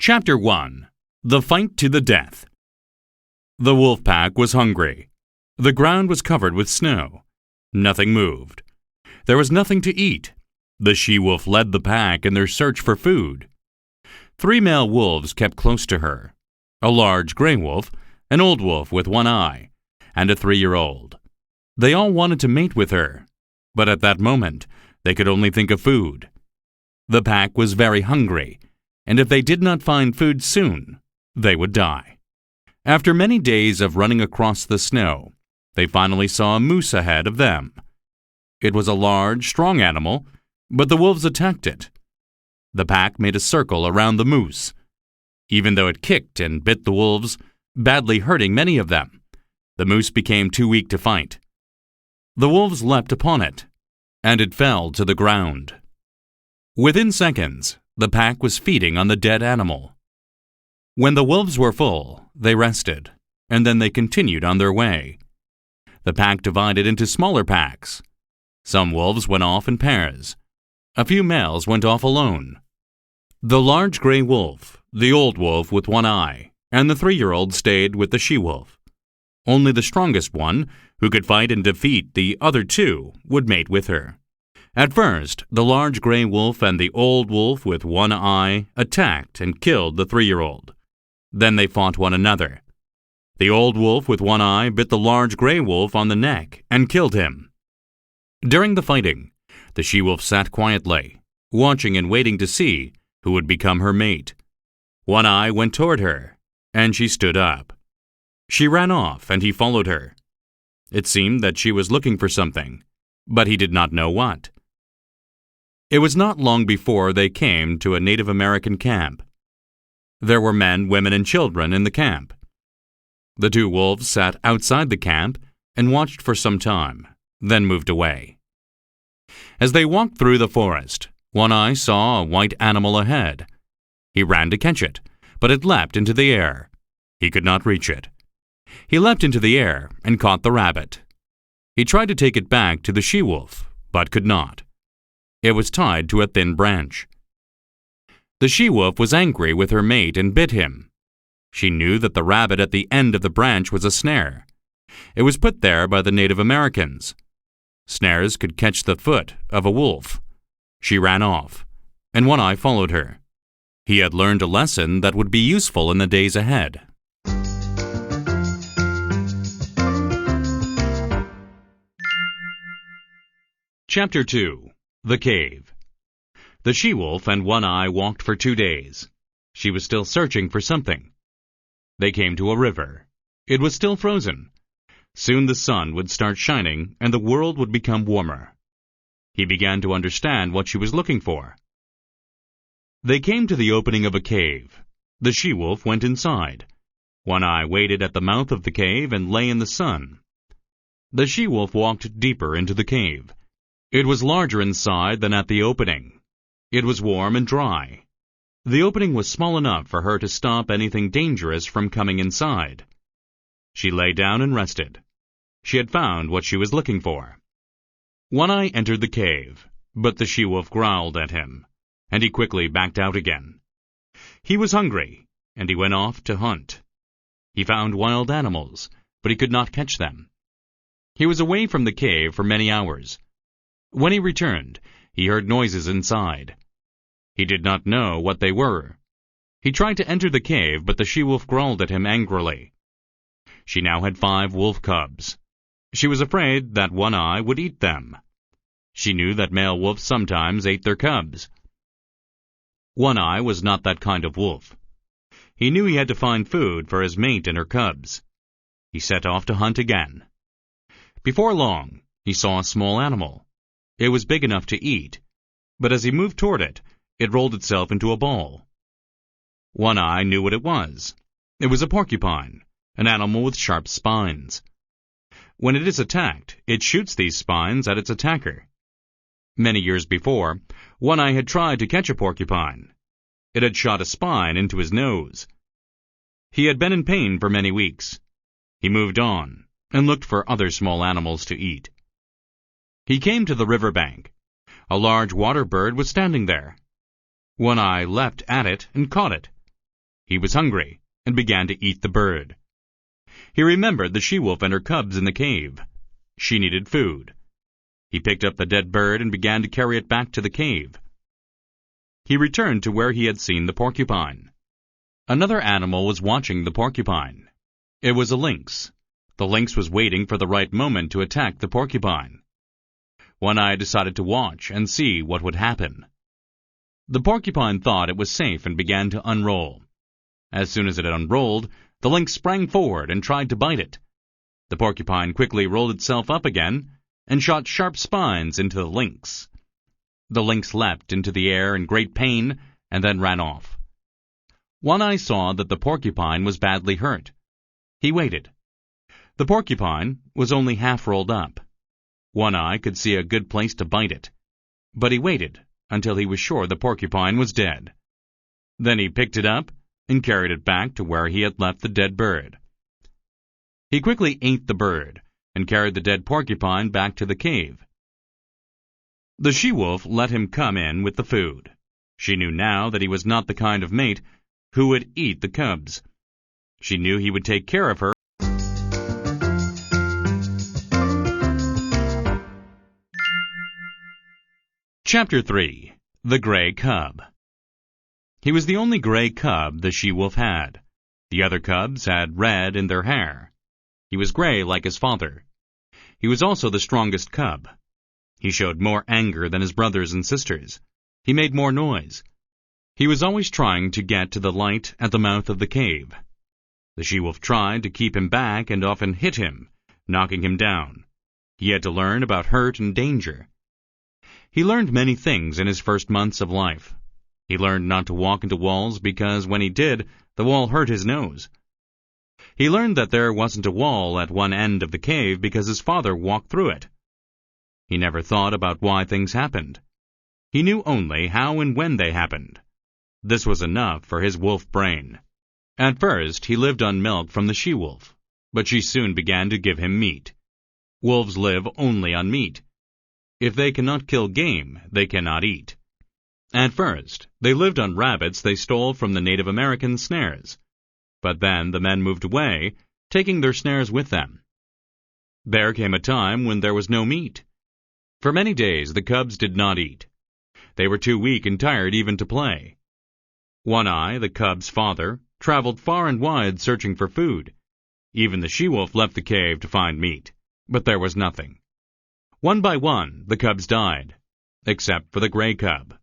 Chapter 1. The Fight to the Death. The wolf pack was hungry. The ground was covered with snow. Nothing moved. There was nothing to eat. The she-wolf led the pack in their search for food. 3 male wolves kept close to her: a large gray wolf, an old wolf with one eye, and a 3-year-old. They all wanted to mate with her, but at that moment they could only think of food. The pack was very hungry, and if they did not find food soon, they would die. After many days of running across the snow, they finally saw a moose ahead of them. It was a large, strong animal, but the wolves attacked it. The pack made a circle around the moose. Even though it kicked and bit the wolves, badly hurting many of them, the moose became too weak to fight. The wolves leapt upon it, and it fell to the ground. Within seconds, the pack was feeding on the dead animal. When the wolves were full, they rested, and then they continued on their way. The pack divided into smaller packs. Some wolves went off in pairs. A few males went off alone. The large gray wolf, the old wolf with one eye, and the 3-year-old stayed with the she-wolf. Only the strongest one, who could fight and defeat the other 2, would mate with her. At first, the large gray wolf and the old wolf with one eye attacked and killed the 3-year-old. Then they fought one another. The old wolf with one eye bit the large gray wolf on the neck and killed him. During the fighting, the she-wolf sat quietly, watching and waiting to see who would become her mate. One eye went toward her, and she stood up. She ran off, and he followed her. It seemed that she was looking for something, but he did not know what. It was not long before they came to a Native American camp. There were men, women, and children in the camp. The 2 wolves sat outside the camp and watched for some time, then moved away. As they walked through the forest, One Eye saw a white animal ahead. He ran to catch it, but it leapt into the air. He could not reach it. He leapt into the air and caught the rabbit. He tried to take it back to the she-wolf, but could not. It was tied to a thin branch. The she-wolf was angry with her mate and bit him. She knew that the rabbit at the end of the branch was a snare. It was put there by the Native Americans. Snares could catch the foot of a wolf. She ran off, and One Eye followed her. He had learned a lesson that would be useful in the days ahead. Chapter 2. The Cave. The she-wolf and One Eye walked for 2 days. She was still searching for something. They came to a river. It was still frozen. Soon the sun would start shining and the world would become warmer. He began to understand what she was looking for. They came to the opening of a cave. The she-wolf went inside. One Eye waited at the mouth of the cave and lay in the sun. The she-wolf walked deeper into the cave. It was larger inside than at the opening. It was warm and dry. The opening was small enough for her to stop anything dangerous from coming inside. She lay down and rested. She had found what she was looking for. One Eye entered the cave, but the she-wolf growled at him, and he quickly backed out again. He was hungry, and he went off to hunt. He found wild animals, but he could not catch them. He was away from the cave for many hours. When he returned, he heard noises inside. He did not know what they were. He tried to enter the cave, but the she-wolf growled at him angrily. She now had 5 wolf cubs. She was afraid that One Eye would eat them. She knew that male wolves sometimes ate their cubs. One Eye was not that kind of wolf. He knew he had to find food for his mate and her cubs. He set off to hunt again. Before long, he saw a small animal. It was big enough to eat, but as he moved toward it, it rolled itself into a ball. One Eye knew what it was. It was a porcupine, an animal with sharp spines. When it is attacked, it shoots these spines at its attacker. Many years before, One Eye had tried to catch a porcupine. It had shot a spine into his nose. He had been in pain for many weeks. He moved on and looked for other small animals to eat. He came to the river bank. A large water bird was standing there. One Eye leapt at it and caught it. He was hungry and began to eat the bird. He remembered the she-wolf and her cubs in the cave. She needed food. He picked up the dead bird and began to carry it back to the cave. He returned to where he had seen the porcupine. Another animal was watching the porcupine. It was a lynx. The lynx was waiting for the right moment to attack the porcupine. One-Eye decided to watch and see what would happen. The porcupine thought it was safe and began to unroll. As soon as it had unrolled, the lynx sprang forward and tried to bite it. The porcupine quickly rolled itself up again and shot sharp spines into the lynx. The lynx leapt into the air in great pain and then ran off. One-Eye saw that the porcupine was badly hurt. He waited. The porcupine was only half rolled up. One-Eye could see a good place to bite it, but he waited until he was sure the porcupine was dead. Then he picked it up and carried it back to where he had left the dead bird. He quickly ate the bird and carried the dead porcupine back to the cave. The she-wolf let him come in with the food. She knew now that he was not the kind of mate who would eat the cubs. She knew he would take care of her. Chapter 3. The Gray Cub. He was the only gray cub the she-wolf had. The other cubs had red in their hair. He was gray like his father. He was also the strongest cub. He showed more anger than his brothers and sisters. He made more noise. He was always trying to get to the light at the mouth of the cave. The she-wolf tried to keep him back and often hit him, knocking him down. He had to learn about hurt and danger. He learned many things in his first months of life. He learned not to walk into walls because when he did, the wall hurt his nose. He learned that there wasn't a wall at one end of the cave because his father walked through it. He never thought about why things happened. He knew only how and when they happened. This was enough for his wolf brain. At first, he lived on milk from the she-wolf, but she soon began to give him meat. Wolves live only on meat. If they cannot kill game, they cannot eat. At first, they lived on rabbits they stole from the Native American snares. But then the men moved away, taking their snares with them. There came a time when there was no meat. For many days the cubs did not eat. They were too weak and tired even to play. One-Eye, the cub's father, traveled far and wide searching for food. Even the she-wolf left the cave to find meat, but there was nothing. One by one, the cubs died, except for the gray cub.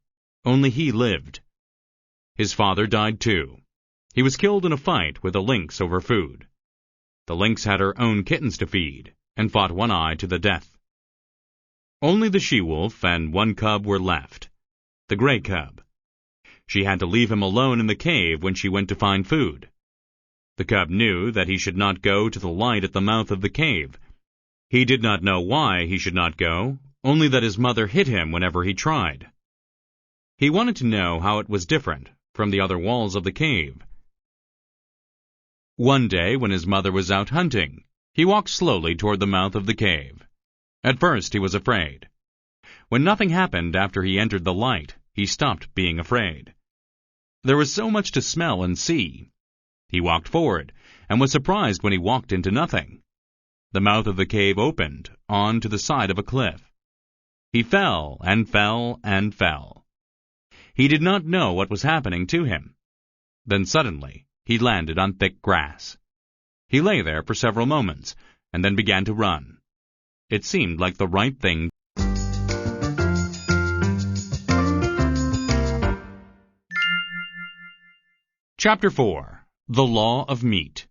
Only he lived. His father died too. He was killed in a fight with a lynx over food. The lynx had her own kittens to feed, and fought One-Eye to the death. Only the she-wolf and one cub were left, the gray cub. She had to leave him alone in the cave when she went to find food. The cub knew that he should not go to the light at the mouth of the cave. He did not know why he should not go, only that his mother hit him whenever he tried. He wanted to know how it was different from the other walls of the cave. One day, when his mother was out hunting, he walked slowly toward the mouth of the cave. At first he was afraid. When nothing happened after he entered the light, he stopped being afraid. There was so much to smell and see. He walked forward, and was surprised when he walked into nothing. The mouth of the cave opened on to the side of a cliff. He fell and fell and fell. He did not know what was happening to him. Then suddenly he landed on thick grass. He lay there for several moments, and then began to run. It seemed like the right thing. Chapter 4. The Law of Meat.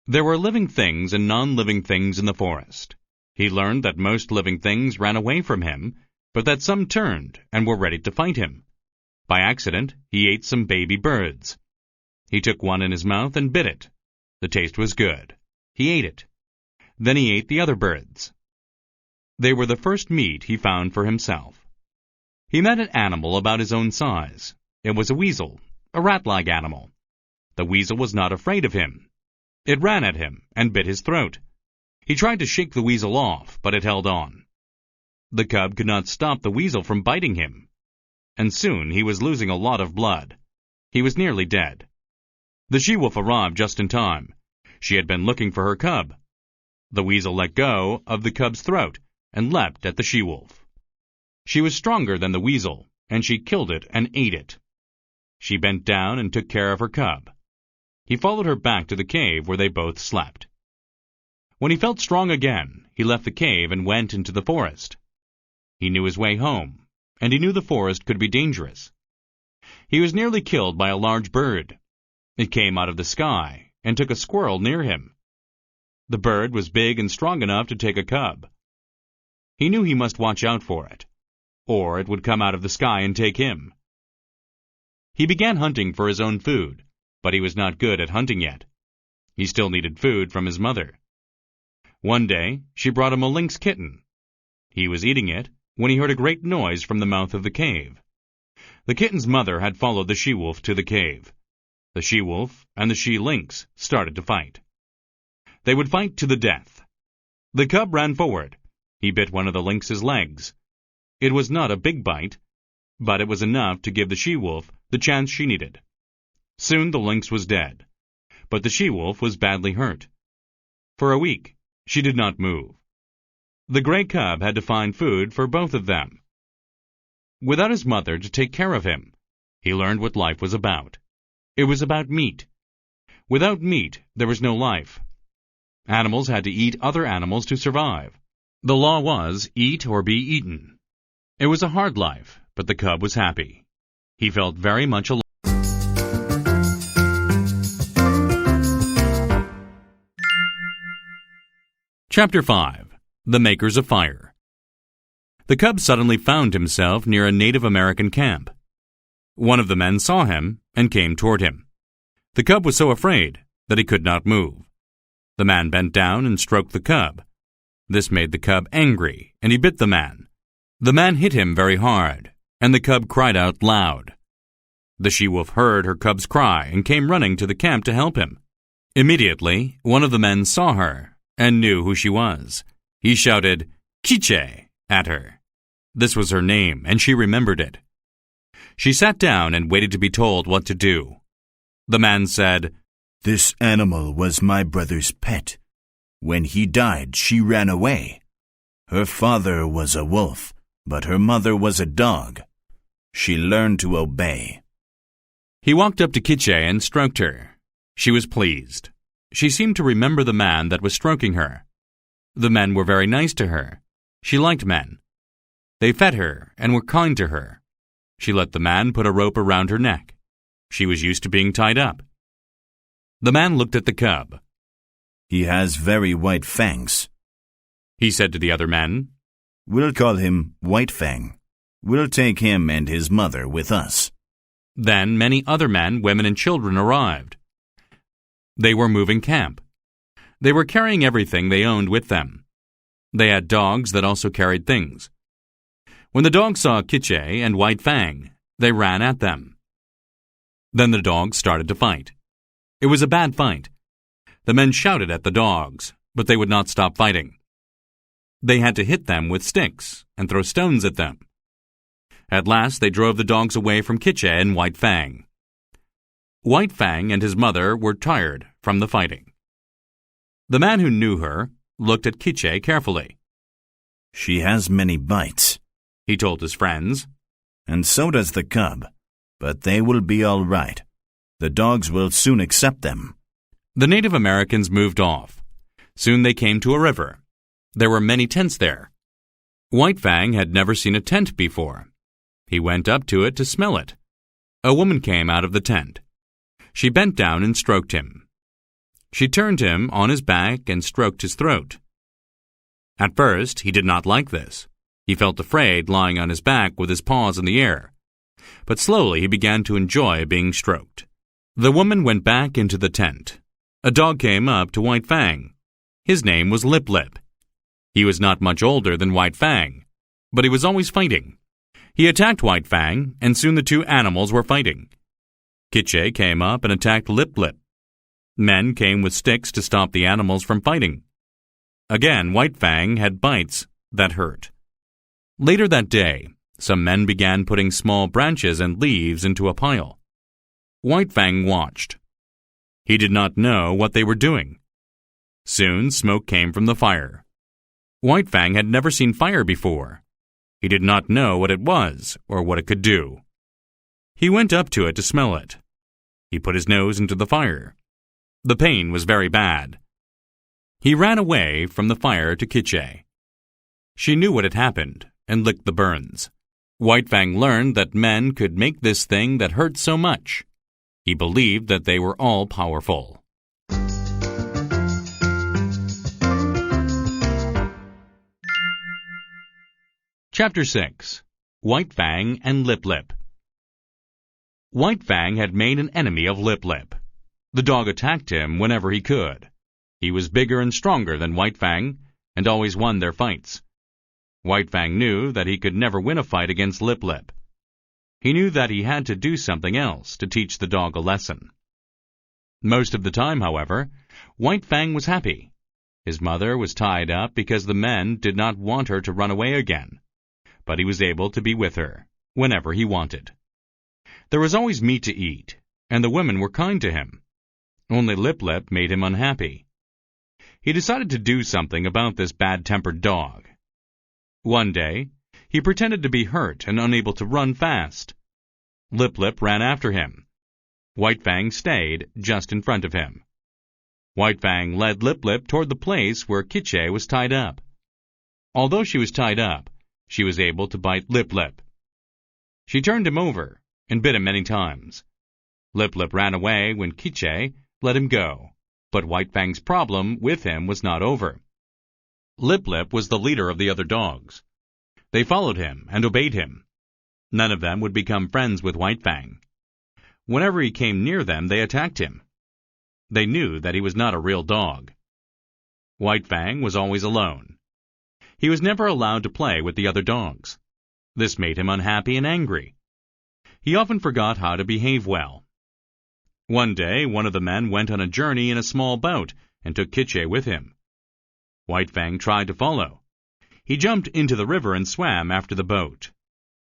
There were living things and non-living things in the forest. He learned that most living things ran away from him, but that some turned and were ready to fight him. By accident, he ate some baby birds. He took one in his mouth and bit it. The taste was good. He ate it. Then he ate the other birds. They were the first meat he found for himself. He met an animal about his own size. It was a weasel, a rat-like animal. The weasel was not afraid of him. It ran at him and bit his throat. He tried to shake the weasel off, but it held on. The cub could not stop the weasel from biting him, and soon he was losing a lot of blood. He was nearly dead. The she-wolf arrived just in time. She had been looking for her cub. The weasel let go of the cub's throat and leapt at the she-wolf. She was stronger than the weasel, and she killed it and ate it. She bent down and took care of her cub. He followed her back to the cave where they both slept. When he felt strong again, he left the cave and went into the forest. He knew his way home, and he knew the forest could be dangerous. He was nearly killed by a large bird. It came out of the sky and took a squirrel near him. The bird was big and strong enough to take a cub. He knew he must watch out for it, or it would come out of the sky and take him. He began hunting for his own food, but he was not good at hunting yet. He still needed food from his mother. One day, she brought him a lynx kitten. He was eating it when he heard a great noise from the mouth of the cave. The kitten's mother had followed the she-wolf to the cave. The she-wolf and the she-lynx started to fight. They would fight to the death. The cub ran forward. He bit one of the lynx's legs. It was not a big bite, but it was enough to give the she-wolf the chance she needed. Soon the lynx was dead, but the she-wolf was badly hurt. For a week, she did not move. The gray cub had to find food for both of them. Without his mother to take care of him, he learned what life was about. It was about meat. Without meat, there was no life. Animals had to eat other animals to survive. The law was eat or be eaten. It was a hard life, but the cub was happy. He felt very much alive. Chapter 5. The Makers of Fire. The cub suddenly found himself near a Native American camp. One of the men saw him and came toward him. The cub was so afraid that he could not move. The man bent down and stroked the cub. This made the cub angry, and he bit the man. The man hit him very hard, and the cub cried out loud. The she-wolf heard her cub's cry and came running to the camp to help him. Immediately, one of the men saw her and knew who she was. He shouted, "Kiche!" at her. This was her name, and she remembered it. She sat down and waited to be told what to do. The man said, "This animal was my brother's pet. When he died, she ran away. Her father was a wolf, but her mother was a dog. She learned to obey." He walked up to Kiche and stroked her. She was pleased. She seemed to remember the man that was stroking her. The men were very nice to her. She liked men. They fed her and were kind to her. She let the man put a rope around her neck. She was used to being tied up. The man looked at the cub. "He has very white fangs," he said to the other men. "We'll call him White Fang. We'll take him and his mother with us." Then many other men, women, and children arrived. They were moving camp. They were carrying everything they owned with them. They had dogs that also carried things. When the dogs saw Kiche and White Fang, they ran at them. Then the dogs started to fight. It was a bad fight. The men shouted at the dogs, but they would not stop fighting. They had to hit them with sticks and throw stones at them. At last they drove the dogs away from Kiche and White Fang. White Fang and his mother were tired from the fighting. The man who knew her looked at Kiche carefully. "She has many bites," he told his friends. "And so does the cub, but they will be all right. The dogs will soon accept them." The Native Americans moved off. Soon they came to a river. There were many tents there. White Fang had never seen a tent before. He went up to it to smell it. A woman came out of the tent. She bent down and stroked him. She turned him on his back and stroked his throat. At first, he did not like this. He felt afraid lying on his back with his paws in the air. But slowly he began to enjoy being stroked. The woman went back into the tent. A dog came up to White Fang. His name was Lip Lip. He was not much older than White Fang, but he was always fighting. He attacked White Fang, and soon the two animals were fighting. Kiche came up and attacked Lip Lip. Men came with sticks to stop the animals from fighting. Again, White Fang had bites that hurt. Later that day, some men began putting small branches and leaves into a pile. White Fang watched. He did not know what they were doing. Soon smoke came from the fire. White Fang had never seen fire before. He did not know what it was or what it could do. He went up to it to smell it. He put his nose into the fire. The pain was very bad. He ran away from the fire to Kitche. She knew what had happened and licked the burns. White Fang learned that men could make this thing that hurt so much. He believed that they were all powerful. Chapter 6. White Fang and Lip Lip. White Fang had made an enemy of Lip Lip. The dog attacked him whenever he could. He was bigger and stronger than White Fang, and always won their fights. White Fang knew that he could never win a fight against Lip Lip. He knew that he had to do something else to teach the dog a lesson. Most of the time, however, White Fang was happy. His mother was tied up because the men did not want her to run away again, but he was able to be with her whenever he wanted. There was always meat to eat, and the women were kind to him. Only Lip Lip made him unhappy. He decided to do something about this bad-tempered dog. One day, he pretended to be hurt and unable to run fast. Lip Lip ran after him. White Fang stayed just in front of him. White Fang led Lip Lip toward the place where Kitche was tied up. Although she was tied up, she was able to bite Lip Lip. She turned him over and bit him many times. Lip Lip ran away when Kitche let him go, but White Fang's problem with him was not over. Lip Lip was the leader of the other dogs. They followed him and obeyed him. None of them would become friends with White Fang. Whenever he came near them, they attacked him. They knew that he was not a real dog. White Fang was always alone. He was never allowed to play with the other dogs. This made him unhappy and angry. He often forgot how to behave well. One day, one of the men went on a journey in a small boat and took Kitche with him. White Fang tried to follow. He jumped into the river and swam after the boat.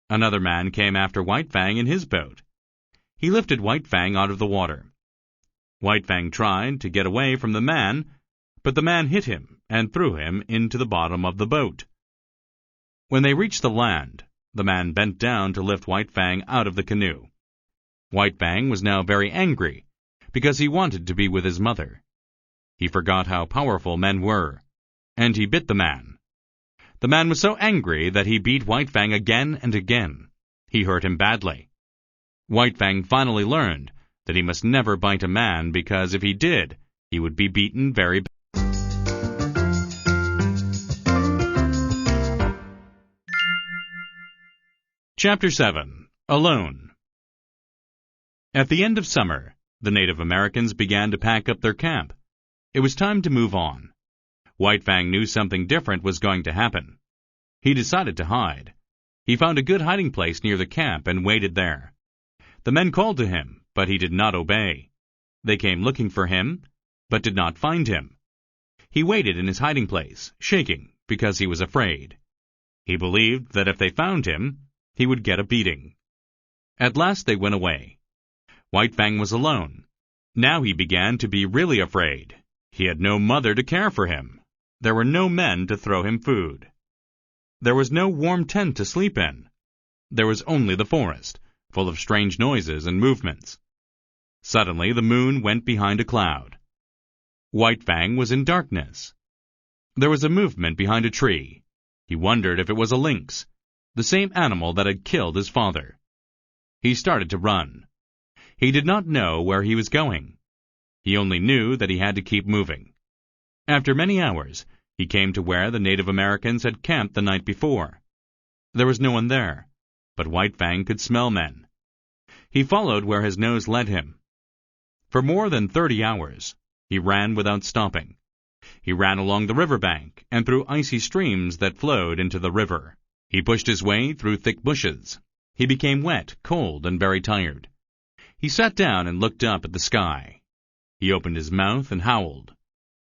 Another man came after White Fang in his boat. He lifted White Fang out of the water. White Fang tried to get away from the man, but the man hit him and threw him into the bottom of the boat. When they reached the land, the man bent down to lift White Fang out of the canoe. White Fang was now very angry because he wanted to be with his mother. He forgot how powerful men were, and he bit the man. The man was so angry that he beat White Fang again and again. He hurt him badly. White Fang finally learned that he must never bite a man because if he did, he would be beaten very badly. Chapter 7. Alone. At the end of summer, the Native Americans began to pack up their camp. It was time to move on. White Fang knew something different was going to happen. He decided to hide. He found a good hiding place near the camp and waited there. The men called to him, but he did not obey. They came looking for him, but did not find him. He waited in his hiding place, shaking because he was afraid. He believed that if they found him, he would get a beating. At last they went away. White Fang was alone. Now he began to be really afraid. He had no mother to care for him. There were no men to throw him food. There was no warm tent to sleep in. There was only the forest, full of strange noises and movements. Suddenly the moon went behind a cloud. White Fang was in darkness. There was a movement behind a tree. He wondered if it was a lynx, the same animal that had killed his father. He started to run. He did not know where he was going. He only knew that he had to keep moving. After many hours, he came to where the Native Americans had camped the night before. There was no one there, but White Fang could smell men. He followed where his nose led him. For more than 30 hours, he ran without stopping. He ran along the riverbank and through icy streams that flowed into the river. He pushed his way through thick bushes. He became wet, cold, and very tired. He sat down and looked up at the sky. He opened his mouth and howled.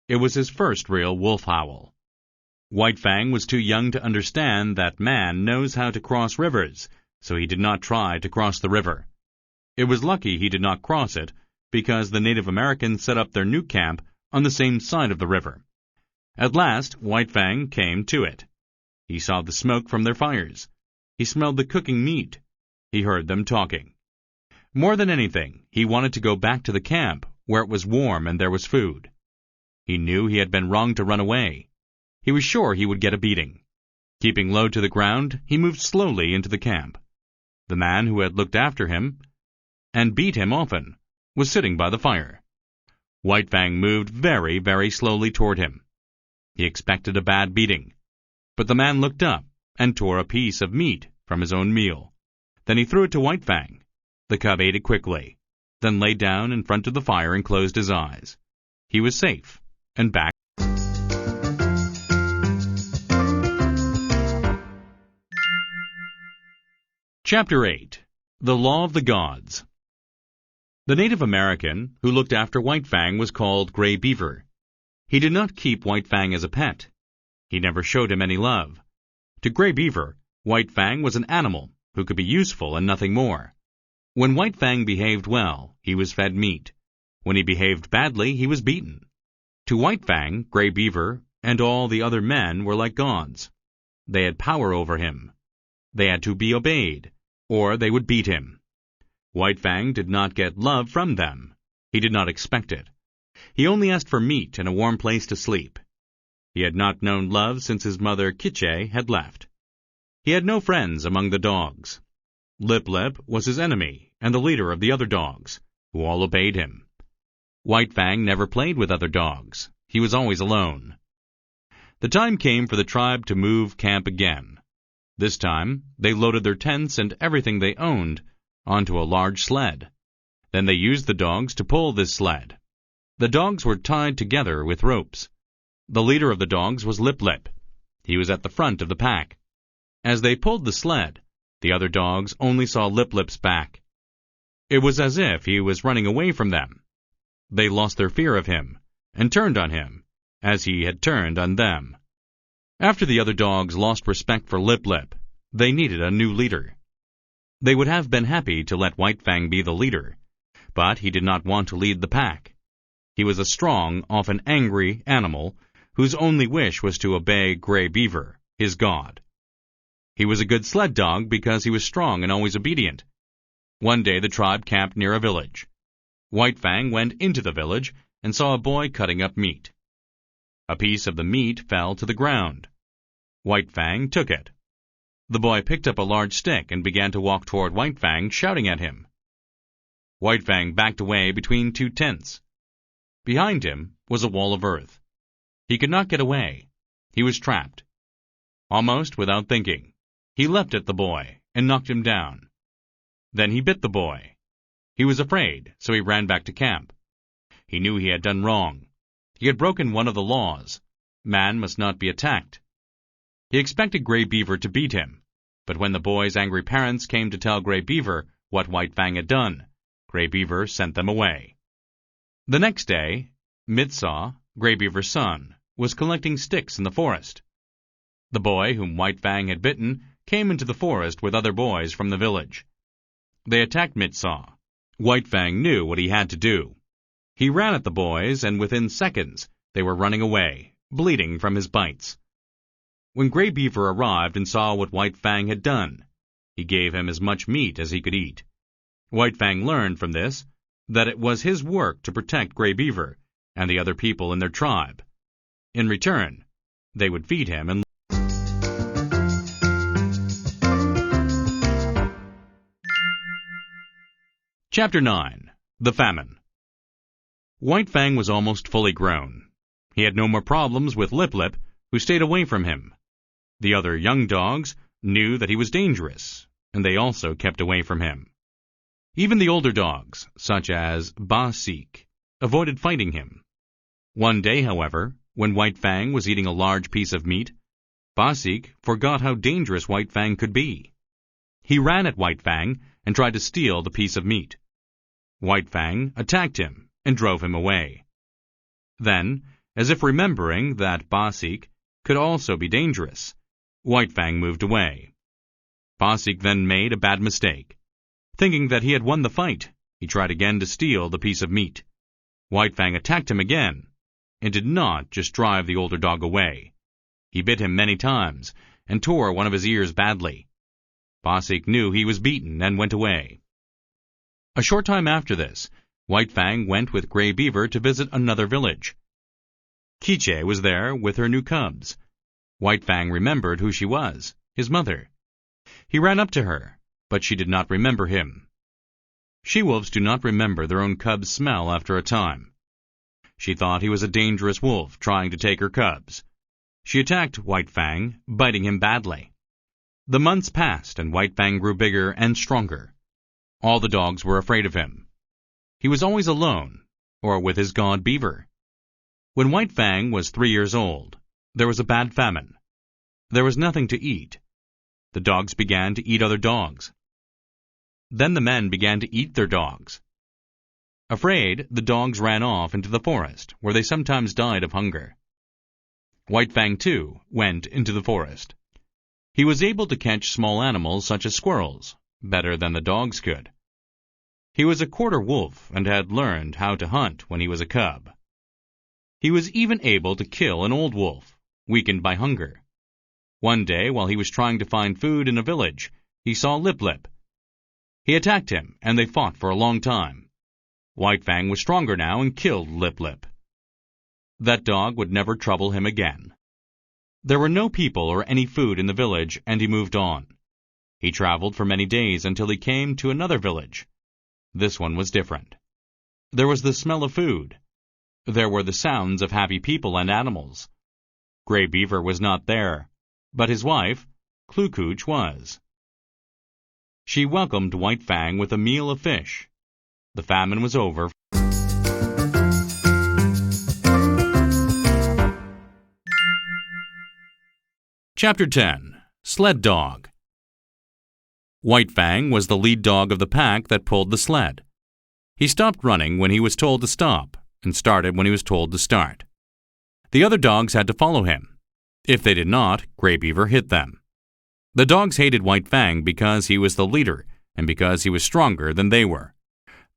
It was his first real wolf howl. White Fang was too young to understand that man knows how to cross rivers, so he did not try to cross the river. It was lucky he did not cross it, because the Native Americans set up their new camp on the same side of the river. At last, White Fang came to it. He saw the smoke from their fires. He smelled the cooking meat. He heard them talking. More than anything, he wanted to go back to the camp, where it was warm and there was food. He knew he had been wrong to run away. He was sure he would get a beating. Keeping low to the ground, he moved slowly into the camp. The man who had looked after him and beat him often was sitting by the fire. White Fang moved very, very slowly toward him. He expected a bad beating, but the man looked up and tore a piece of meat from his own meal. Then he threw it to White Fang. The cub ate it quickly, then lay down in front of the fire and closed his eyes. He was safe and back. Chapter 8. The Law of the Gods. The Native American who looked after White Fang was called Gray Beaver. He did not keep White Fang as a pet. He never showed him any love. To Gray Beaver, White Fang was an animal who could be useful and nothing more. When White Fang behaved well, he was fed meat. When he behaved badly, he was beaten. To White Fang, Gray Beaver, and all the other men were like gods. They had power over him. They had to be obeyed, or they would beat him. White Fang did not get love from them. He did not expect it. He only asked for meat and a warm place to sleep. He had not known love since his mother Kitche had left. He had no friends among the dogs. Lip Lip was his enemy and the leader of the other dogs, who all obeyed him. White Fang never played with other dogs. He was always alone. The time came for the tribe to move camp again. This time, they loaded their tents and everything they owned onto a large sled. Then they used the dogs to pull this sled. The dogs were tied together with ropes. The leader of the dogs was Lip Lip. He was at the front of the pack. As they pulled the sled, the other dogs only saw Lip Lip's back. It was as if he was running away from them. They lost their fear of him and turned on him, as he had turned on them. After the other dogs lost respect for Lip Lip, they needed a new leader. They would have been happy to let White Fang be the leader, but he did not want to lead the pack. He was a strong, often angry animal whose only wish was to obey Gray Beaver, his god. He was a good sled dog because he was strong and always obedient. One day the tribe camped near a village. White Fang went into the village and saw a boy cutting up meat. A piece of the meat fell to the ground. White Fang took it. The boy picked up a large stick and began to walk toward White Fang, shouting at him. White Fang backed away between two tents. Behind him was a wall of earth. He could not get away. He was trapped. Almost without thinking, he leapt at the boy and knocked him down. Then he bit the boy. He was afraid, so he ran back to camp. He knew he had done wrong. He had broken one of the laws. Man must not be attacked. He expected Gray Beaver to beat him, but when the boy's angry parents came to tell Gray Beaver what White Fang had done, Gray Beaver sent them away. The next day, Mitsaw, Gray Beaver's son, was collecting sticks in the forest. The boy whom White Fang had bitten came into the forest with other boys from the village. They attacked Mitsaw. White Fang knew what he had to do. He ran at the boys, and within seconds they were running away, bleeding from his bites. When Gray Beaver arrived and saw what White Fang had done, he gave him as much meat as he could eat. White Fang learned from this that it was his work to protect Gray Beaver and the other people in their tribe. In return, they would feed him and Chapter 9. The Famine. White Fang was almost fully grown. He had no more problems with Lip Lip, who stayed away from him. The other young dogs knew that he was dangerous, and they also kept away from him. Even the older dogs, such as Basik, avoided fighting him. One day, however, when White Fang was eating a large piece of meat, Basik forgot how dangerous White Fang could be. He ran at White Fang and tried to steal the piece of meat. White Fang attacked him and drove him away. Then, as if remembering that Basik could also be dangerous, White Fang moved away. Basik then made a bad mistake. Thinking that he had won the fight, He tried again to steal the piece of meat. White Fang attacked him again, and did not just drive the older dog away. He bit him many times, and tore one of his ears badly. Bosik knew he was beaten and went away. A short time after this, White Fang went with Grey Beaver to visit another village. Quiche was there with her new cubs. White Fang remembered who she was, his mother. He ran up to her, but she did not remember him. She-wolves do not remember their own cubs' smell after a time. She thought he was a dangerous wolf trying to take her cubs. She attacked White Fang, biting him badly. The months passed, and White Fang grew bigger and stronger. All the dogs were afraid of him. He was always alone, or with his god Beaver. When White Fang was 3 years old, there was a bad famine. There was nothing to eat. The dogs began to eat other dogs. Then the men began to eat their dogs. Afraid, the dogs ran off into the forest, where they sometimes died of hunger. White Fang, too, went into the forest. He was able to catch small animals such as squirrels, better than the dogs could. He was a quarter wolf and had learned how to hunt when he was a cub. He was even able to kill an old wolf, weakened by hunger. One day, while he was trying to find food in a village, he saw Lip Lip. He attacked him, and they fought for a long time. White Fang was stronger now and killed Lip Lip. That dog would never trouble him again. There were no people or any food in the village, and he moved on. He traveled for many days until he came to another village. This one was different. There was the smell of food. There were the sounds of happy people and animals. Grey Beaver was not there, but his wife, Clucooch, was. She welcomed White Fang with a meal of fish. The famine was over. Chapter 10. Sled Dog. White Fang was the lead dog of the pack that pulled the sled. He stopped running when he was told to stop, and started when he was told to start. The other dogs had to follow him. If they did not, Grey Beaver hit them. The dogs hated White Fang because he was the leader and because he was stronger than they were.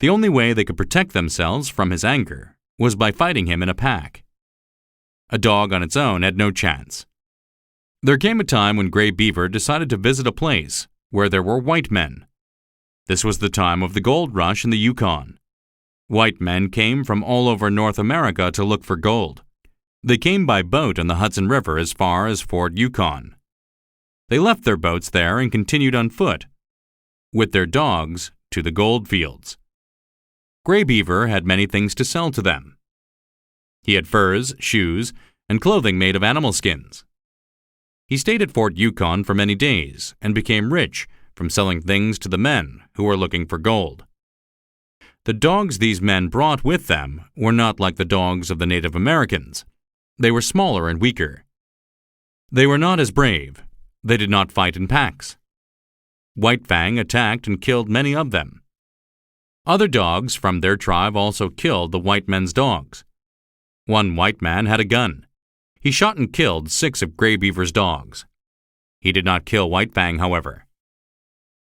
The only way they could protect themselves from his anger was by fighting him in a pack. A dog on its own had no chance. There came a time when Grey Beaver decided to visit a place where there were white men. This was the time of the gold rush in the Yukon. White men came from all over North America to look for gold. They came by boat on the Hudson River as far as Fort Yukon. They left their boats there and continued on foot, with their dogs, to the gold fields. Grey Beaver had many things to sell to them. He had furs, shoes, and clothing made of animal skins. He stayed at Fort Yukon for many days and became rich from selling things to the men who were looking for gold. The dogs these men brought with them were not like the dogs of the Native Americans. They were smaller and weaker. They were not as brave. They did not fight in packs. White Fang attacked and killed many of them. Other dogs from their tribe also killed the white men's dogs. One white man had a gun. He shot and killed 6 of Grey Beaver's dogs. He did not kill White Fang, however.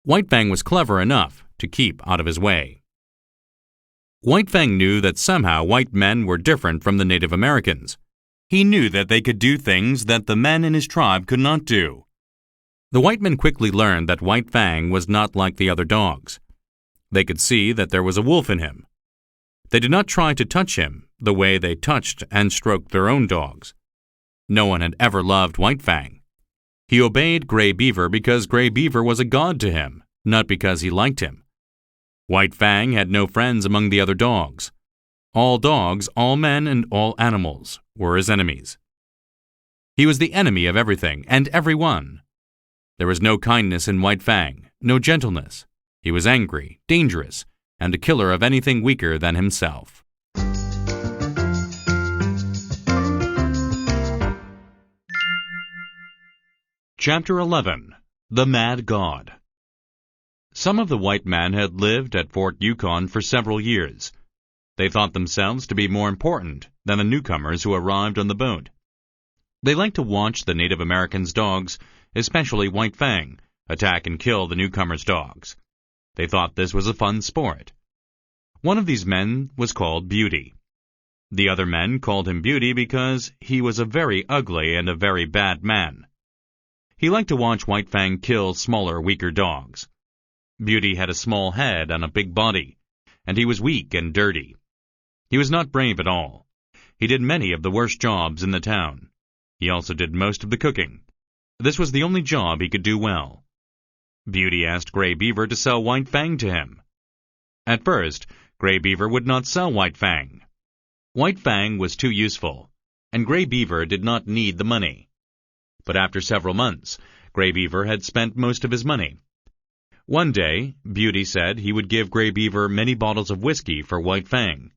White Fang was clever enough to keep out of his way. White Fang knew that somehow white men were different from the Native Americans. He knew that they could do things that the men in his tribe could not do. The white men quickly learned that White Fang was not like the other dogs. They could see that there was a wolf in him. They did not try to touch him the way they touched and stroked their own dogs. No one had ever loved White Fang. He obeyed Grey Beaver because Grey Beaver was a god to him, not because he liked him. White Fang had no friends among the other dogs. All dogs, all men, and all animals were his enemies. He was the enemy of everything and everyone. There was no kindness in White Fang, no gentleness. He was angry, dangerous, and a killer of anything weaker than himself. Chapter 11. The Mad God. Some of the white men had lived at Fort Yukon for several years. They thought themselves to be more important than the newcomers who arrived on the boat. They liked to watch the Native Americans' dogs, especially White Fang, attack and kill the newcomers' dogs. They thought this was a fun sport. One of these men was called Beauty. The other men called him Beauty because he was a very ugly and a very bad man. He liked to watch White Fang kill smaller, weaker dogs. Beauty had a small head and a big body, and he was weak and dirty. He was not brave at all. He did many of the worst jobs in the town. He also did most of the cooking. This was the only job he could do well. Beauty asked Gray Beaver to sell White Fang to him. At first, Gray Beaver would not sell White Fang. White Fang was too useful, and Gray Beaver did not need the money. But after several months, Gray Beaver had spent most of his money. One day, Beauty said he would give Gray Beaver many bottles of whiskey for White Fang.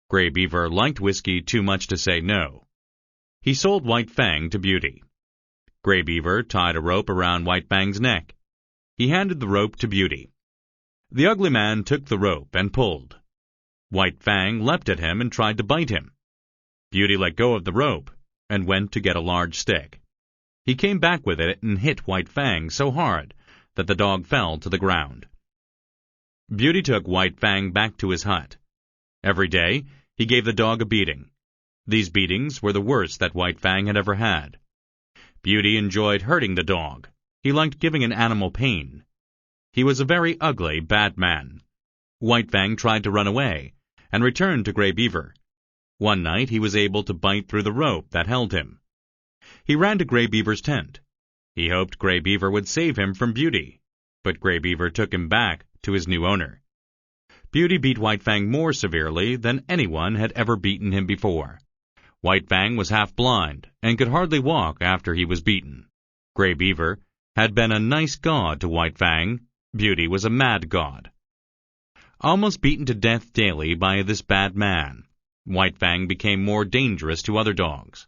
Gray Beaver liked whiskey too much to say no. He sold White Fang to Beauty. Gray Beaver tied a rope around White Fang's neck. He handed the rope to Beauty. The ugly man took the rope and pulled. White Fang leapt at him and tried to bite him. Beauty let go of the rope and went to get a large stick. He came back with it and hit White Fang so hard that the dog fell to the ground. Beauty took White Fang back to his hut. Every day, he gave the dog a beating. These beatings were the worst that White Fang had ever had. Beauty enjoyed hurting the dog. He liked giving an animal pain. He was a very ugly, bad man. White Fang tried to run away and returned to Gray Beaver. One night he was able to bite through the rope that held him. He ran to Gray Beaver's tent. He hoped Gray Beaver would save him from Beauty, but Gray Beaver took him back to his new owner. Beauty beat White Fang more severely than anyone had ever beaten him before. White Fang was half blind and could hardly walk after he was beaten. Gray Beaver had been a nice god to White Fang. Beauty was a mad god. Almost beaten to death daily by this bad man, White Fang became more dangerous to other dogs.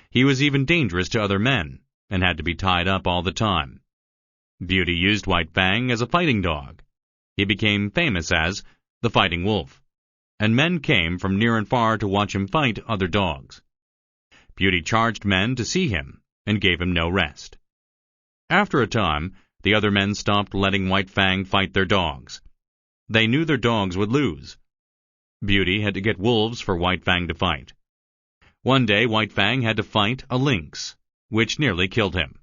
He was even dangerous to other men, and had to be tied up all the time. Beauty used White Fang as a fighting dog. He became famous as the Fighting Wolf, and men came from near and far to watch him fight other dogs. Beauty charged men to see him, and gave him no rest. After a time, the other men stopped letting White Fang fight their dogs. They knew their dogs would lose. Beauty had to get wolves for White Fang to fight. One day White Fang had to fight a lynx, which nearly killed him.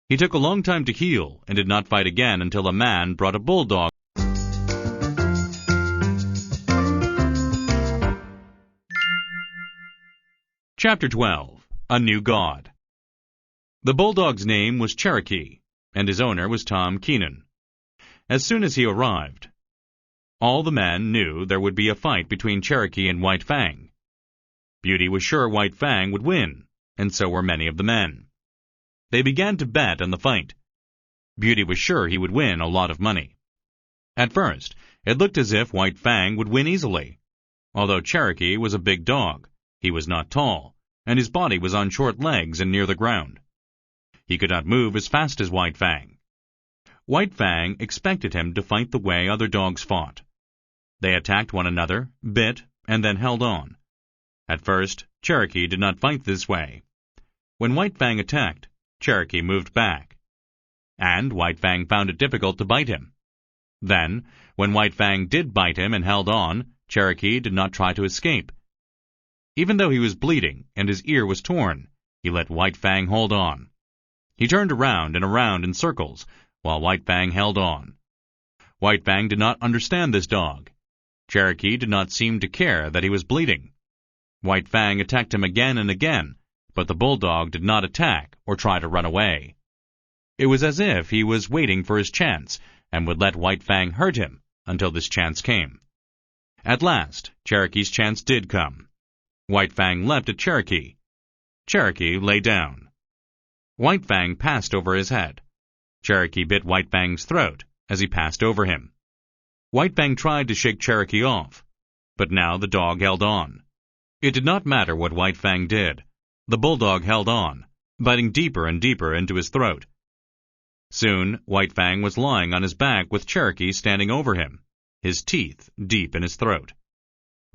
He took a long time to heal and did not fight again until a man brought a bulldog. Chapter 12. A New God. The bulldog's name was Cherokee, and his owner was Tom Keenan. As soon as he arrived, all the men knew there would be a fight between Cherokee and White Fang. Beauty was sure White Fang would win, and so were many of the men. They began to bet on the fight. Beauty was sure he would win a lot of money. At first, it looked as if White Fang would win easily. Although Cherokee was a big dog, he was not tall, and his body was on short legs and near the ground. He could not move as fast as White Fang. White Fang expected him to fight the way other dogs fought. They attacked one another, bit, and then held on. At first, Cherokee did not fight this way. When White Fang attacked, Cherokee moved back, and White Fang found it difficult to bite him. Then, when White Fang did bite him and held on, Cherokee did not try to escape. Even though he was bleeding and his ear was torn, he let White Fang hold on. He turned around in circles, while White Fang held on. White Fang did not understand this dog. Cherokee did not seem to care that he was bleeding. White Fang attacked him again and again, but the bulldog did not attack or try to run away. It was as if he was waiting for his chance and would let White Fang hurt him until this chance came. At last, Cherokee's chance did come. White Fang leapt at Cherokee. Cherokee lay down. White Fang passed over his head. Cherokee bit White Fang's throat as he passed over him. White Fang tried to shake Cherokee off, but now the dog held on. It did not matter what White Fang did. The bulldog held on, biting deeper and deeper into his throat. Soon, White Fang was lying on his back with Cherokee standing over him, his teeth deep in his throat.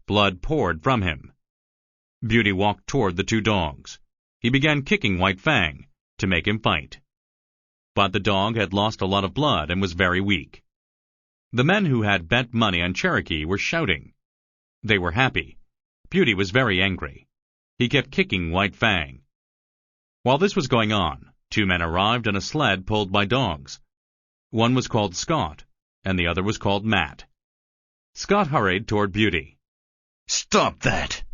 Blood poured from him. Beauty walked toward the two dogs. He began kicking White Fang to make him fight. But the dog had lost a lot of blood and was very weak. The men who had bet money on Cherokee were shouting. They were happy. Beauty was very angry. He kept kicking White Fang. While this was going on, two men arrived on a sled pulled by dogs. One was called Scott, and the other was called Matt. Scott hurried toward Beauty. "Stop that!"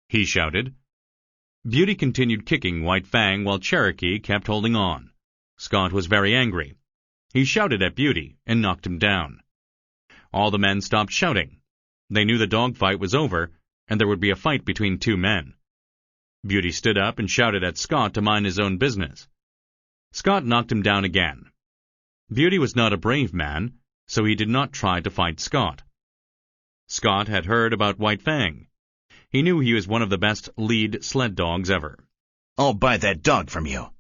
he shouted. Beauty continued kicking White Fang while Cherokee kept holding on. Scott was very angry. He shouted at Beauty and knocked him down. All the men stopped shouting. They knew the dog fight was over, and there would be a fight between two men. Beauty stood up and shouted at Scott to mind his own business. Scott knocked him down again. Beauty was not a brave man, so he did not try to fight Scott. Scott had heard about White Fang. He knew he was one of the best lead sled dogs ever. "I'll buy that dog from you,"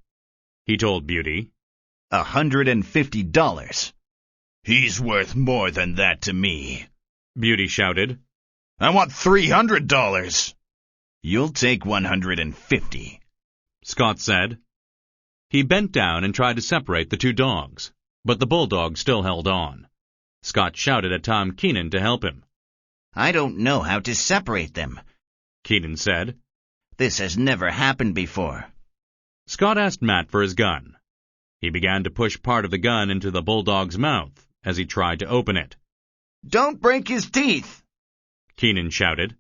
he told Beauty. $150. "He's worth more than that to me," Beauty shouted. "I want $300. "You'll take 150, Scott said. He bent down and tried to separate the two dogs, but the bulldog still held on. Scott shouted at Tom Keenan to help him. "I don't know how to separate them," Keenan said. "This has never happened before." Scott asked Matt for his gun. He began to push part of the gun into the bulldog's mouth as he tried to open it. "Don't break his teeth," Keenan shouted.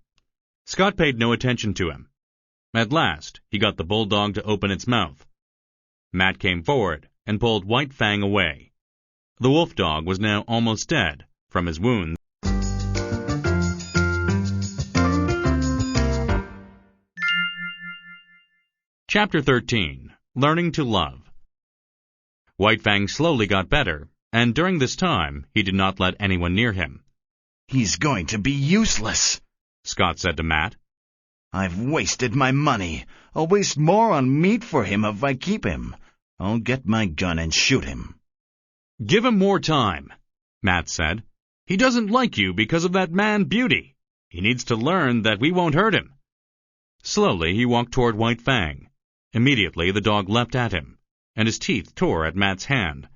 Scott paid no attention to him. At last, he got the bulldog to open its mouth. Matt came forward and pulled White Fang away. The wolf dog was now almost dead from his wounds. Chapter 13. Learning to Love. White Fang slowly got better, and during this time he did not let anyone near him. "He's going to be useless," Scott said to Matt. "I've wasted my money. I'll waste more on meat for him if I keep him. I'll get my gun and shoot him." "Give him more time," Matt said. "He doesn't like you because of that man Beauty. He needs to learn that we won't hurt him." Slowly he walked toward White Fang. Immediately the dog leapt at him, and his teeth tore at Matt's hand.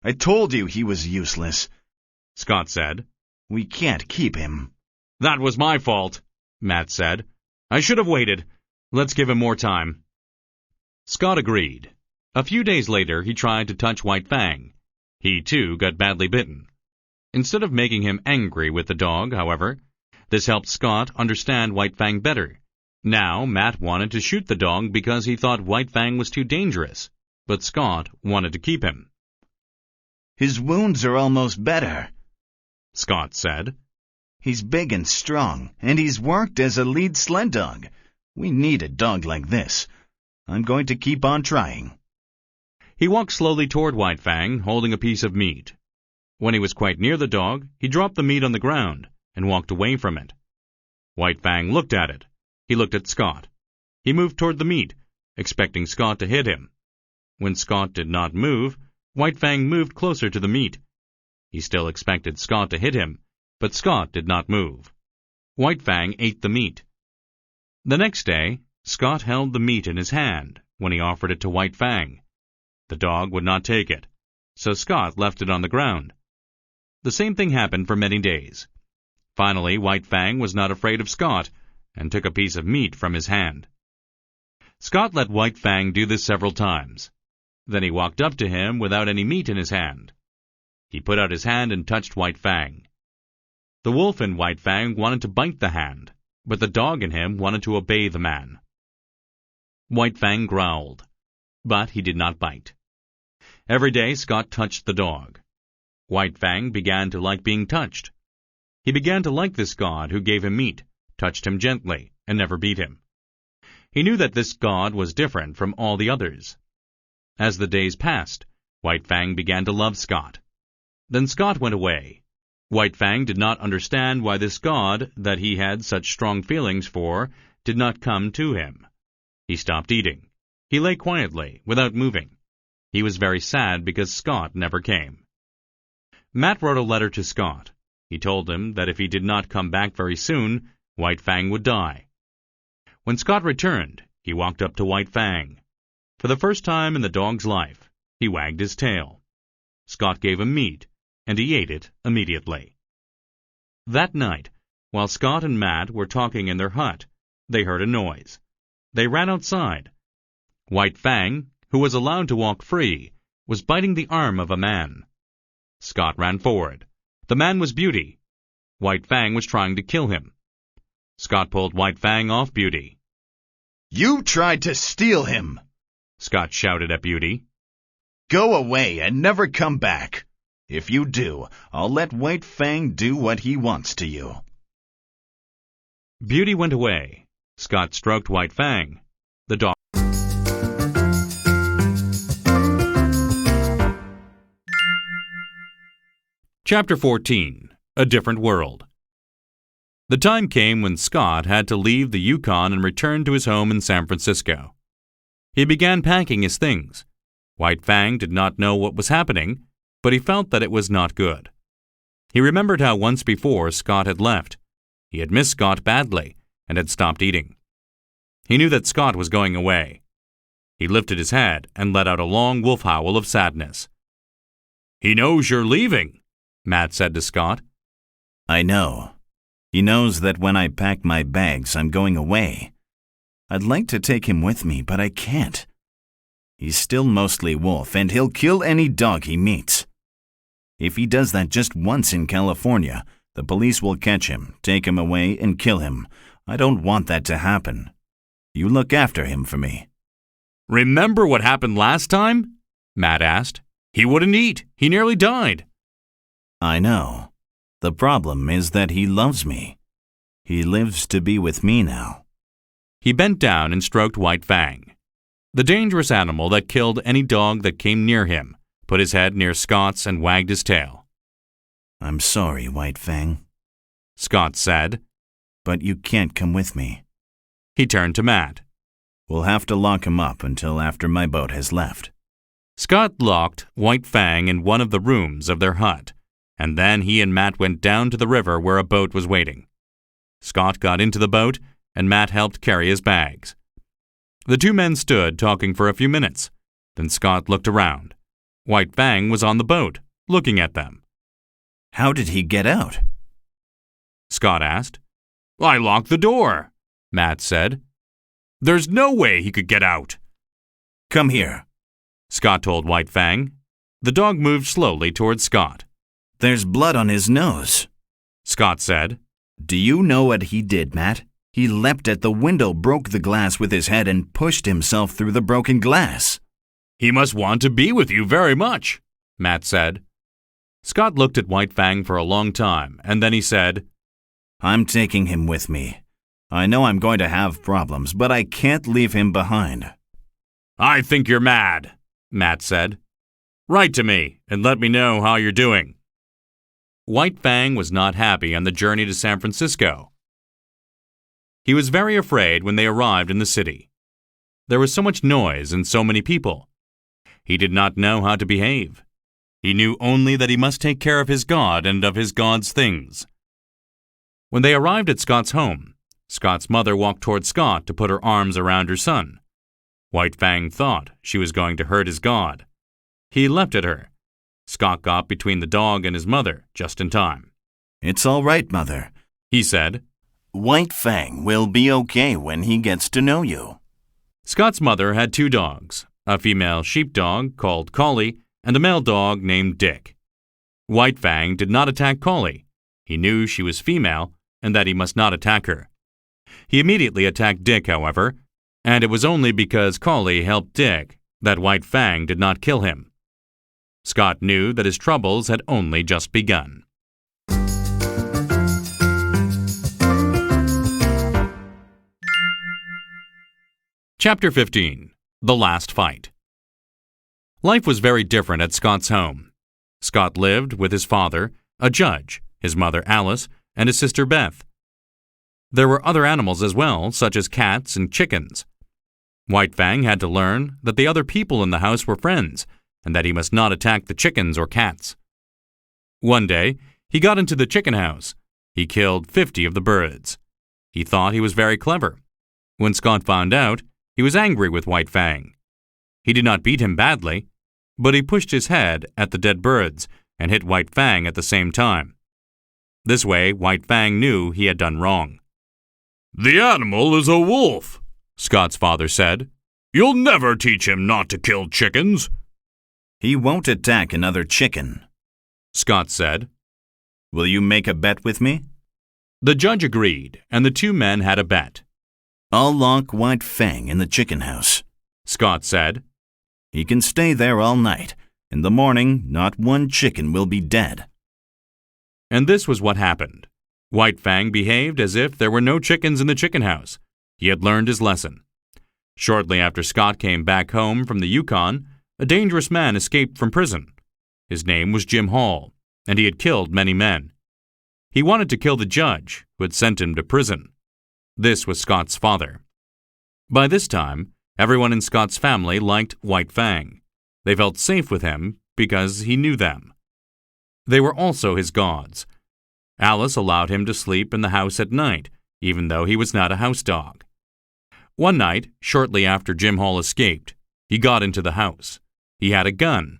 "I told you he was useless," Scott said. "We can't keep him." "That was my fault," Matt said. "I should have waited. Let's give him more time." Scott agreed. A few days later he tried to touch White Fang. He, too, got badly bitten. Instead of making him angry with the dog, however, this helped Scott understand White Fang better. Now Matt wanted to shoot the dog because he thought White Fang was too dangerous, but Scott wanted to keep him. "His wounds are almost better," Scott said. "He's big and strong, and he's worked as a lead sled dog. We need a dog like this. I'm going to keep on trying." He walked slowly toward White Fang, holding a piece of meat. When he was quite near the dog, he dropped the meat on the ground and walked away from it. White Fang looked at it. He looked at Scott. He moved toward the meat, expecting Scott to hit him. When Scott did not move, White Fang moved closer to the meat. He still expected Scott to hit him, but Scott did not move. White Fang ate the meat. The next day, Scott held the meat in his hand when he offered it to White Fang. The dog would not take it, so Scott left it on the ground. The same thing happened for many days. Finally, White Fang was not afraid of Scott and took a piece of meat from his hand. Scott let White Fang do this several times. Then he walked up to him without any meat in his hand. He put out his hand and touched White Fang. The wolf in White Fang wanted to bite the hand, but the dog in him wanted to obey the man. White Fang growled, but he did not bite. Every day Scott touched the dog. White Fang began to like being touched. He began to like this god who gave him meat, touched him gently, and never beat him. He knew that this god was different from all the others. As the days passed, White Fang began to love Scott. Then Scott went away. White Fang did not understand why this god that he had such strong feelings for did not come to him. He stopped eating. He lay quietly, without moving. He was very sad because Scott never came. Matt wrote a letter to Scott. He told him that if he did not come back very soon, White Fang would die. When Scott returned, he walked up to White Fang. For the first time in the dog's life, he wagged his tail. Scott gave him meat, and he ate it immediately. That night, while Scott and Matt were talking in their hut, they heard a noise. They ran outside. White Fang, who was allowed to walk free, was biting the arm of a man. Scott ran forward. The man was Beauty. White Fang was trying to kill him. Scott pulled White Fang off Beauty. "You tried to steal him!" Scott shouted at Beauty. "Go away and never come back. If you do, I'll let White Fang do what he wants to you." Beauty went away. Scott stroked White Fang. The dog. Chapter 14. A Different World. The time came when Scott had to leave the Yukon and return to his home in San Francisco. He began packing his things. White Fang did not know what was happening, but he felt that it was not good. He remembered how once before Scott had left. He had missed Scott badly and had stopped eating. He knew that Scott was going away. He lifted his head and let out a long wolf howl of sadness. "He knows you're leaving," Matt said to Scott. "I know. He knows that when I pack my bags, I'm going away. I'd like to take him with me, but I can't. He's still mostly wolf, and he'll kill any dog he meets. If he does that just once in California, the police will catch him, take him away, and kill him. I don't want that to happen. You look after him for me." "Remember what happened last time?" Matt asked. "He wouldn't eat. He nearly died." "I know. The problem is that he loves me. He lives to be with me now." He bent down and stroked White Fang. The dangerous animal that killed any dog that came near him put his head near Scott's and wagged his tail. "I'm sorry, White Fang," Scott said, "but you can't come with me." He turned to Matt. "We'll have to lock him up until after my boat has left." Scott locked White Fang in one of the rooms of their hut, and then he and Matt went down to the river where a boat was waiting. Scott got into the boat, and Matt helped carry his bags. The two men stood talking for a few minutes. Then Scott looked around. White Fang was on the boat, looking at them. "How did he get out?" Scott asked. "I locked the door," Matt said. "There's no way he could get out." "Come here," Scott told White Fang. The dog moved slowly towards Scott. "There's blood on his nose," Scott said. "Do you know what he did, Matt? He leapt at the window, broke the glass with his head, and pushed himself through the broken glass." "He must want to be with you very much," Matt said. Scott looked at White Fang for a long time, and then he said, "I'm taking him with me. I know I'm going to have problems, but I can't leave him behind." "I think you're mad," Matt said. "Write to me and let me know how you're doing." White Fang was not happy on the journey to San Francisco. He was very afraid when they arrived in the city. There was so much noise and so many people. He did not know how to behave. He knew only that he must take care of his God and of his God's things. When they arrived at Scott's home, Scott's mother walked toward Scott to put her arms around her son. White Fang thought she was going to hurt his God. He leapt at her. Scott got between the dog and his mother just in time. "It's all right, Mother," he said. "White Fang will be okay when he gets to know you." Scott's mother had two dogs, a female sheepdog called Collie and a male dog named Dick. White Fang did not attack Collie. He knew she was female and that he must not attack her. He immediately attacked Dick, however, and it was only because Collie helped Dick that White Fang did not kill him. Scott knew that his troubles had only just begun. Chapter 15. The Last Fight. Life was very different at Scott's home. Scott lived with his father, a judge, his mother Alice, and his sister Beth. There were other animals as well, such as cats and chickens. White Fang had to learn that the other people in the house were friends, and that he must not attack the chickens or cats. One day, he got into the chicken house. He killed 50 of the birds. He thought he was very clever. When Scott found out, he was angry with White Fang. He did not beat him badly, but he pushed his head at the dead birds and hit White Fang at the same time. This way, White Fang knew he had done wrong. "The animal is a wolf," Scott's father said. "You'll never teach him not to kill chickens." "He won't attack another chicken," Scott said. "Will you make a bet with me?" The judge agreed, and the two men had a bet. "I'll lock White Fang in the chicken house," Scott said. "He can stay there all night. In the morning, not one chicken will be dead." And this was what happened. White Fang behaved as if there were no chickens in the chicken house. He had learned his lesson. Shortly after Scott came back home from the Yukon, a dangerous man escaped from prison. His name was Jim Hall, and he had killed many men. He wanted to kill the judge, who had sent him to prison. This was Scott's father. By this time, everyone in Scott's family liked White Fang. They felt safe with him because he knew them. They were also his gods. Alice allowed him to sleep in the house at night, even though he was not a house dog. One night, shortly after Jim Hall escaped, he got into the house. He had a gun,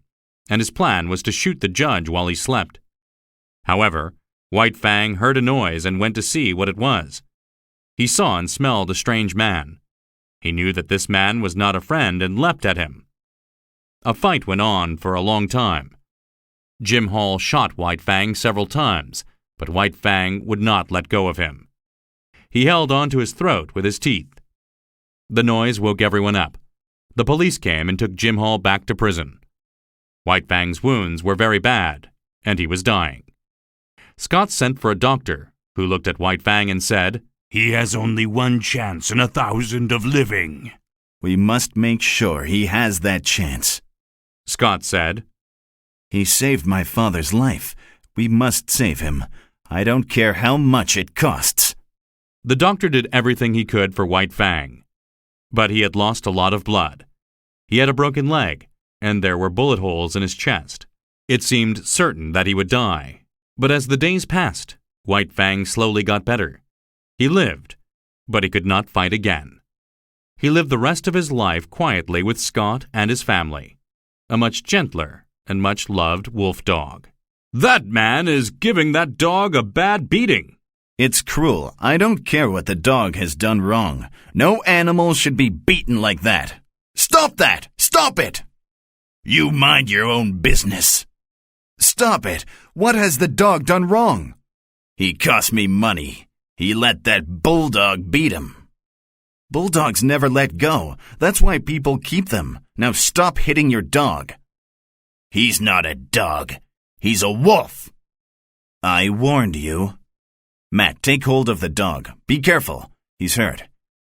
and his plan was to shoot the judge while he slept. However, White Fang heard a noise and went to see what it was. He saw and smelled a strange man. He knew that this man was not a friend and leapt at him. A fight went on for a long time. Jim Hall shot White Fang several times, but White Fang would not let go of him. He held onto his throat with his teeth. The noise woke everyone up. The police came and took Jim Hall back to prison. White Fang's wounds were very bad, and he was dying. Scott sent for a doctor, who looked at White Fang and said, "He has only one chance in 1,000 of living." "We must make sure he has that chance," Scott said. "He saved my father's life. We must save him. I don't care how much it costs." The doctor did everything he could for White Fang, but he had lost a lot of blood. He had a broken leg, and there were bullet holes in his chest. It seemed certain that he would die, but as the days passed, White Fang slowly got better. He lived, but he could not fight again. He lived the rest of his life quietly with Scott and his family, a much gentler and much loved wolf dog. "That man is giving that dog a bad beating." "It's cruel. I don't care what the dog has done wrong. No animal should be beaten like that. Stop that! Stop it! You mind your own business. Stop it! What has the dog done wrong? He cost me money. He let that bulldog beat him. Bulldogs never let go. That's why people keep them. Now stop hitting your dog." "He's not a dog. He's a wolf." "I warned you." "Matt, take hold of the dog. Be careful. He's hurt,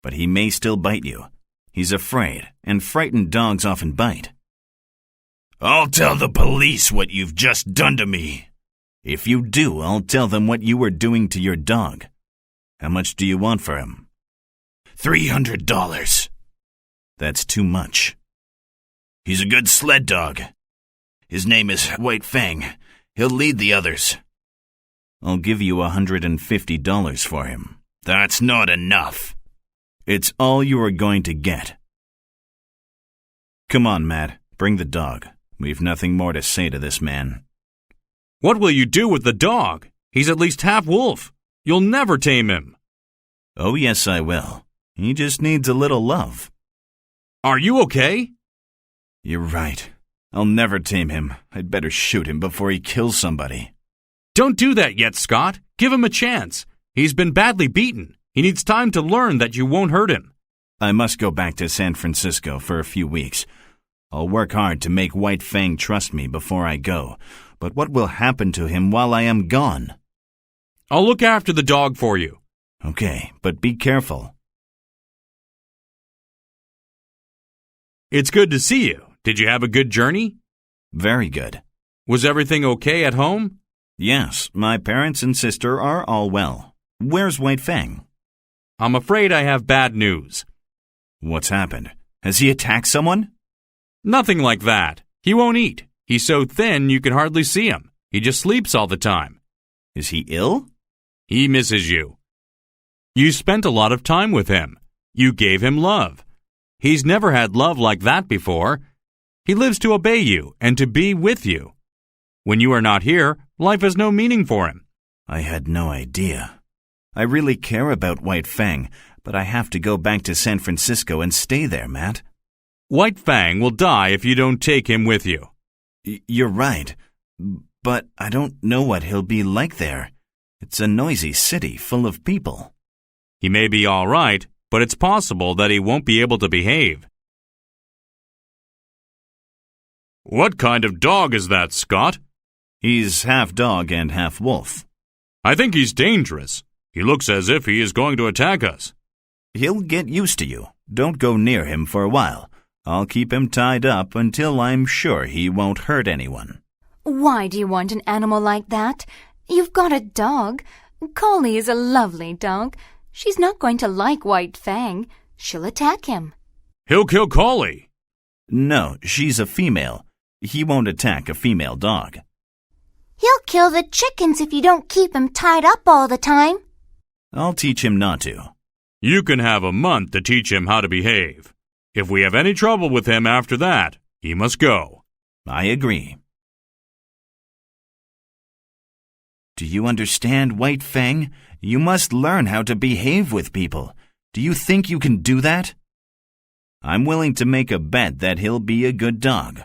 but he may still bite you. He's afraid, and frightened dogs often bite." "I'll tell the police what you've just done to me." "If you do, I'll tell them what you were doing to your dog. How much do you want for him?" $300. "That's too much." "He's a good sled dog. His name is White Fang. He'll lead the others." "I'll give you $150 for him." "That's not enough." "It's all you are going to get." "Come on, Matt. Bring the dog. We've nothing more to say to this man." "What will you do with the dog? He's at least half wolf. You'll never tame him." "Oh, yes, I will. He just needs a little love." "Are you okay?" "You're right. I'll never tame him. I'd better shoot him before he kills somebody." "Don't do that yet, Scott. Give him a chance. He's been badly beaten. He needs time to learn that you won't hurt him." "I must go back to San Francisco for a few weeks. I'll work hard to make White Fang trust me before I go. But what will happen to him while I am gone?" "I'll look after the dog for you." "Okay, but be careful." "It's good to see you. Did you have a good journey?" "Very good." "Was everything okay at home?" "Yes, my parents and sister are all well. Where's White Fang?" "I'm afraid I have bad news." "What's happened? Has he attacked someone?" "Nothing like that. He won't eat. He's so thin you can hardly see him. He just sleeps all the time." "Is he ill?" "He misses you. You spent a lot of time with him. You gave him love. He's never had love like that before. He lives to obey you and to be with you. When you are not here, life has no meaning for him. I had no idea. I really care about White Fang, but I have to go back to San Francisco and stay there, Matt. White Fang will die if you don't take him with you. You're right, but I don't know what he'll be like there. It's a noisy city full of people. He may be all right, but it's possible that he won't be able to behave. What kind of dog is that, Scott? He's half dog and half wolf. I think he's dangerous. He looks as if he is going to attack us. He'll get used to you. Don't go near him for a while. I'll keep him tied up until I'm sure he won't hurt anyone. Why do you want an animal like that? You've got a dog. Collie is a lovely dog. She's not going to like White Fang. She'll attack him. He'll kill Collie. No, she's a female. He won't attack a female dog. He'll kill the chickens if you don't keep him tied up all the time. I'll teach him not to. You can have a month to teach him how to behave. If we have any trouble with him after that, he must go. I agree. Do you understand, White Fang? You must learn how to behave with people. Do you think you can do that? I'm willing to make a bet that he'll be a good dog.